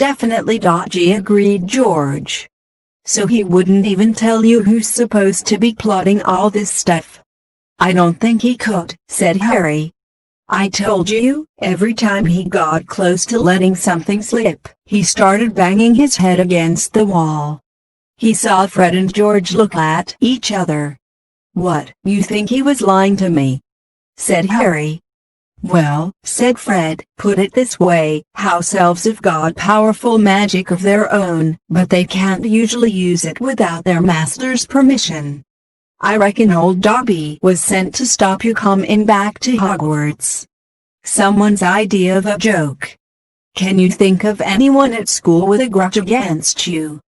Definitely dodgy, agreed George. So he wouldn't even tell you who's supposed to be plotting all this stuff? I don't think he could, said Harry. I told you, every time he got close to letting something slip, he started banging his head against the wall. He saw Fred and George look at each other. What, you think he was lying to me? Said Harry. Well, said Fred, put it this way, house elves have got powerful magic of their own, but they can't usually use it without their master's permission. I reckon old Dobby was sent to stop you coming back to Hogwarts. Someone's idea of a joke. Can you think of anyone at school with a grudge against you?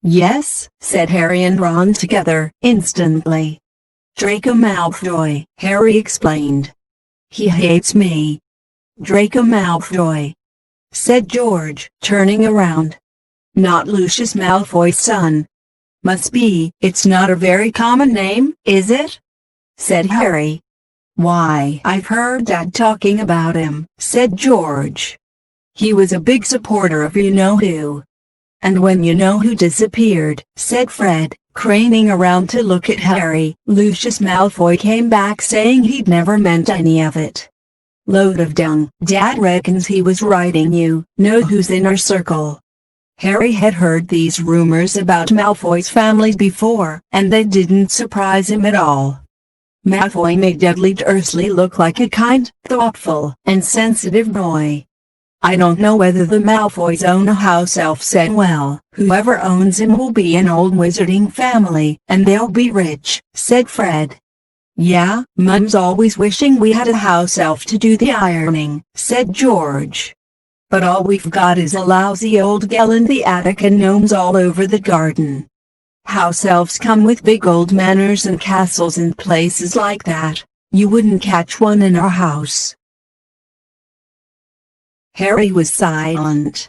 Yes, said Harry and Ron together, instantly. Draco Malfoy, Harry explained. He hates me. Draco Malfoy, said George, turning around. Not Lucius Malfoy's son. Must be, it's not a very common name, is it? Said Harry. Why, I've heard Dad talking about him, said George. He was a big supporter of you-know-who. And when you-know-who disappeared, said Fred, craning around to look at Harry, Lucius Malfoy came back saying he'd never meant any of it. Load of dung. Dad reckons he was writing you-know-who's inner circle. Harry had heard these rumors about Malfoy's family before, and they didn't surprise him at all. Malfoy made Dudley Dursley look like a kind, thoughtful, and sensitive boy. I don't know whether the Malfoys own a house elf, said well, whoever owns him will be an old wizarding family, and they'll be rich, said Fred. Yeah, Mum's always wishing we had a house elf to do the ironing, said George. But all we've got is a lousy old gal in the attic and gnomes all over the garden. House elves come with big old manors and castles and places like that. You wouldn't catch one in our house. Harry was silent.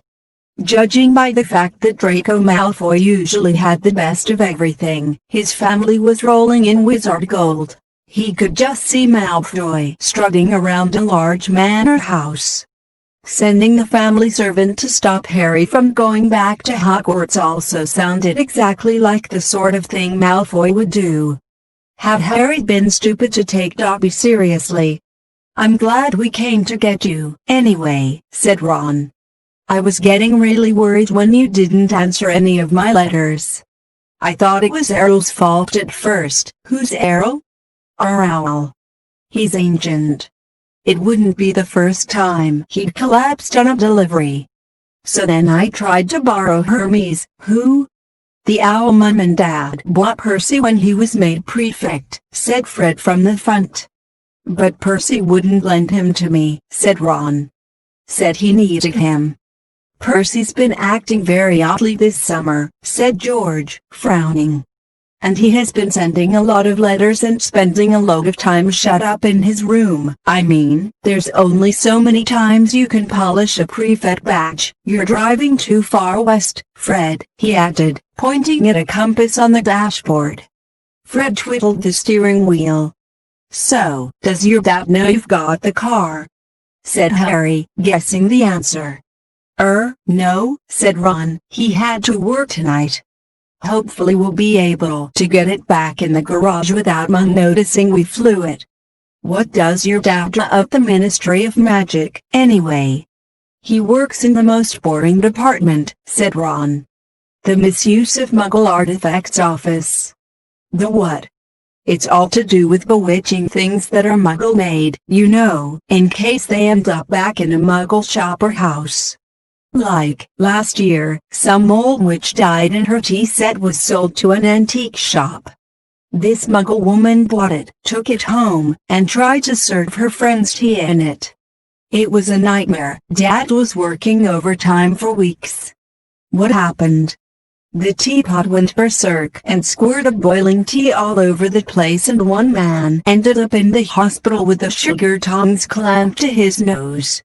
Judging by the fact that Draco Malfoy usually had the best of everything, his family was rolling in wizard gold. He could just see Malfoy strutting around a large manor house. Sending the family servant to stop Harry from going back to Hogwarts also sounded exactly like the sort of thing Malfoy would do. Had Harry been stupid to take Dobby seriously? I'm glad we came to get you, anyway, said Ron. I was getting really worried when you didn't answer any of my letters. I thought it was Errol's fault at first. Who's Errol? Our owl. He's ancient. It wouldn't be the first time he'd collapsed on a delivery. So then I tried to borrow Hermes, who? The owl mum and dad bought Percy when he was made prefect, said Fred from the front. But Percy wouldn't lend him to me, said Ron. Said he needed him. Percy's been acting very oddly this summer, said George, frowning. And he has been sending a lot of letters and spending a load of time shut up in his room. I mean, there's only so many times you can polish a prefect badge. You're driving too far west, Fred, he added, pointing at a compass on the dashboard. Fred twiddled the steering wheel. So, does your dad know you've got the car? Said Harry, guessing the answer. No, said Ron, he had to work tonight. Hopefully we'll be able to get it back in the garage without Mum noticing we flew it. What does your dad do at the Ministry of Magic, anyway? He works in the most boring department, said Ron. The Misuse of Muggle Artifacts office. The what? It's all to do with bewitching things that are Muggle-made, you know, in case they end up back in a Muggle shop or house. Like, last year, some old witch died and her tea set was sold to an antique shop. This Muggle woman bought it, took it home, and tried to serve her friends tea in it. It was a nightmare. Dad was working overtime for weeks. What happened? The teapot went berserk and squirted boiling tea all over the place, and one man ended up in the hospital with the sugar tongs clamped to his nose.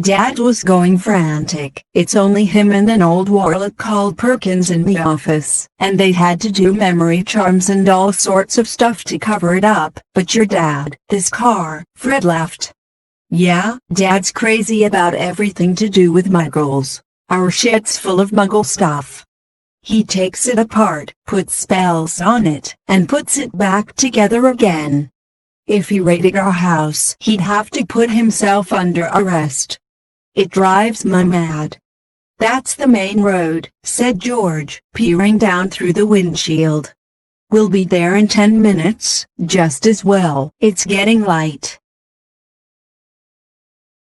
Dad was going frantic. It's only him and an old warlock called Perkins in the office, and they had to do memory charms and all sorts of stuff to cover it up. But your dad, this car, Fred laughed. Yeah, Dad's crazy about everything to do with Muggles. Our shed's full of Muggle stuff. He takes it apart, puts spells on it, and puts it back together again. If he raided our house, he'd have to put himself under arrest. It drives Mum mad." "That's the main road," said George, peering down through the windshield. "We'll be there in 10 minutes, just as well. It's getting light."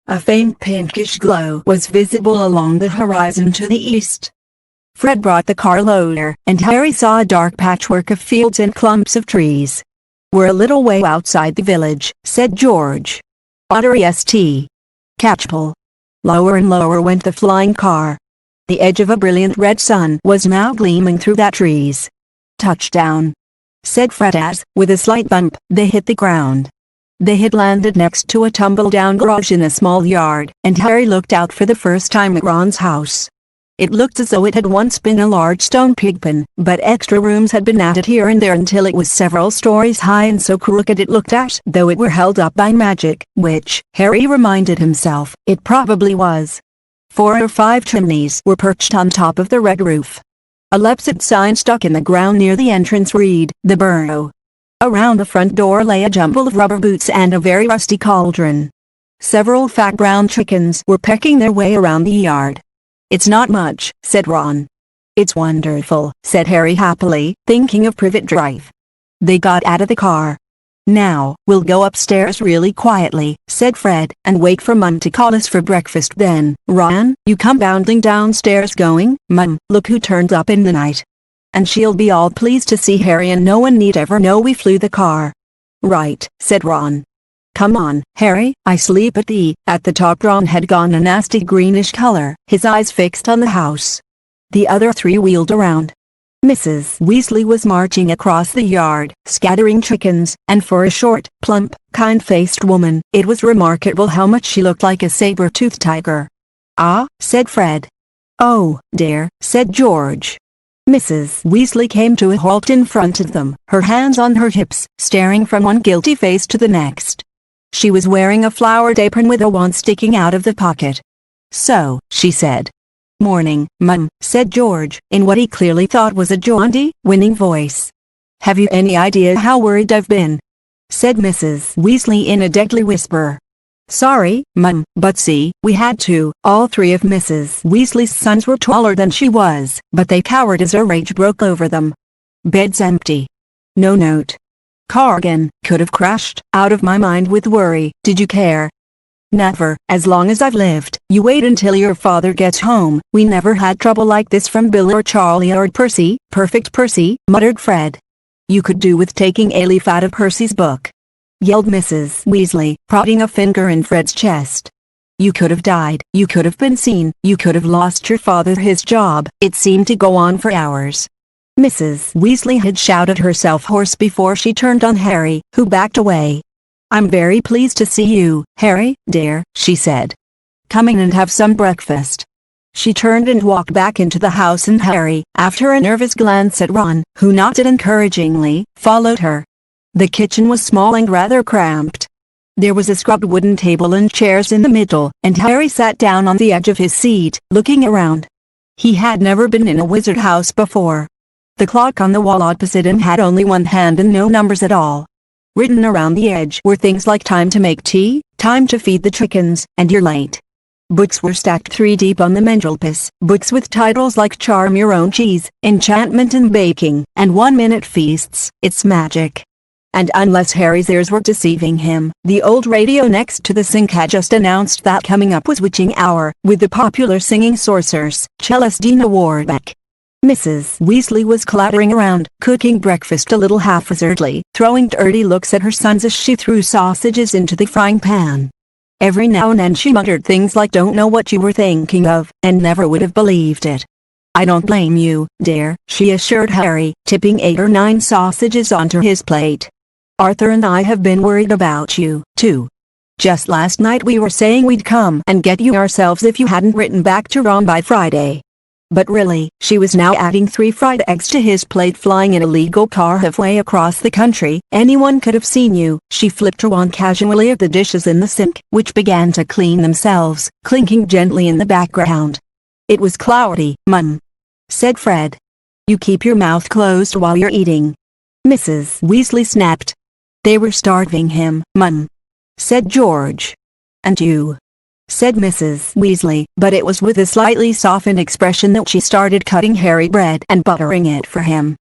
A faint pinkish glow was visible along the horizon to the east. Fred brought the car loader, and Harry saw a dark patchwork of fields and clumps of trees. "We're a little way outside the village," said George. "Ottery St. Catchpole." Lower and lower went the flying car. The edge of a brilliant red sun was now gleaming through the trees. "Touchdown," said Fred as, with a slight bump, they hit the ground. They had landed next to a tumble-down garage in a small yard, and Harry looked out for the first time at Ron's house. It looked as though it had once been a large stone pigpen, but extra rooms had been added here and there until it was several stories high and so crooked it looked as though it were held up by magic, which, Harry reminded himself, it probably was. 4 or 5 chimneys were perched on top of the red roof. A Lepsit sign stuck in the ground near the entrance read, "The Burrow." Around the front door lay a jumble of rubber boots and a very rusty cauldron. Several fat brown chickens were pecking their way around the yard. "It's not much," said Ron. "It's wonderful," said Harry happily, thinking of Privet Drive. They got out of the car. "Now, we'll go upstairs really quietly," said Fred, "and wait for Mum to call us for breakfast then. Ron, you come bounding downstairs going, 'Mum, look who turned up in the night.' And she'll be all pleased to see Harry and no one need ever know we flew the car." "Right," said Ron. "Come on, Harry, I sleep at the top." Ron had gone a nasty greenish color, his eyes fixed on the house. The other 3 wheeled around. Mrs. Weasley was marching across the yard, scattering chickens, and for a short, plump, kind-faced woman, it was remarkable how much she looked like a saber-toothed tiger. "Ah," said Fred. "Oh, dear," said George. Mrs. Weasley came to a halt in front of them, her hands on her hips, staring from one guilty face to the next. She was wearing a flowered apron with a wand sticking out of the pocket. "So," she said. "Morning, Mum," said George, in what he clearly thought was a jaunty, winning voice. "Have you any idea how worried I've been?" said Mrs. Weasley in a deadly whisper. "Sorry, Mum, but see, we had to." All 3 of Mrs. Weasley's sons were taller than she was, but they cowered as her rage broke over them. "Bed's empty. No note. Car again, could have crashed. Out of my mind with worry. Did you care?" "Never, as long as I've lived. You wait until your father gets home. We never had trouble like this from Bill or Charlie or Percy." "Perfect Percy," muttered Fred. "You could do with taking a leaf out of Percy's book," yelled Mrs. Weasley, prodding a finger in Fred's chest. "You could have died, you could have been seen, you could have lost your father his job." It seemed to go on for hours. Mrs. Weasley had shouted herself hoarse before she turned on Harry, who backed away. "I'm very pleased to see you, Harry, dear," she said. "Come in and have some breakfast." She turned and walked back into the house and Harry, after a nervous glance at Ron, who nodded encouragingly, followed her. The kitchen was small and rather cramped. There was a scrubbed wooden table and chairs in the middle, and Harry sat down on the edge of his seat, looking around. He had never been in a wizard house before. The clock on the wall opposite him had only 1 hand and no numbers at all. Written around the edge were things like time to make tea, time to feed the chickens, and you're late. Books were stacked 3 deep on the mantelpiece, books with titles like Charm Your Own Cheese, Enchantment in Baking, and 1-Minute Feasts, It's Magic. And unless Harry's ears were deceiving him, the old radio next to the sink had just announced that coming up was Witching Hour, with the popular singing sorceress, Celestina Warbeck. Mrs. Weasley was clattering around, cooking breakfast a little haphazardly, throwing dirty looks at her sons as she threw sausages into the frying pan. Every now and then she muttered things like "Don't know what you were thinking of," and never would have believed it. "I don't blame you, dear," she assured Harry, tipping 8 or 9 sausages onto his plate. "Arthur and I have been worried about you, too. Just last night we were saying we'd come and get you ourselves if you hadn't written back to Ron by Friday." But really, she was now adding 3 fried eggs to his plate, flying in a legal car halfway across the country. "Anyone could have seen you." She flipped her wand casually at the dishes in the sink, which began to clean themselves, clinking gently in the background. It was cloudy, Mum," said Fred. "You keep your mouth closed while you're eating," Mrs. Weasley snapped. "They were starving him, Mum," said George. "And you," said Mrs. Weasley, but it was with a slightly softened expression that she started cutting Harry bread and buttering it for him.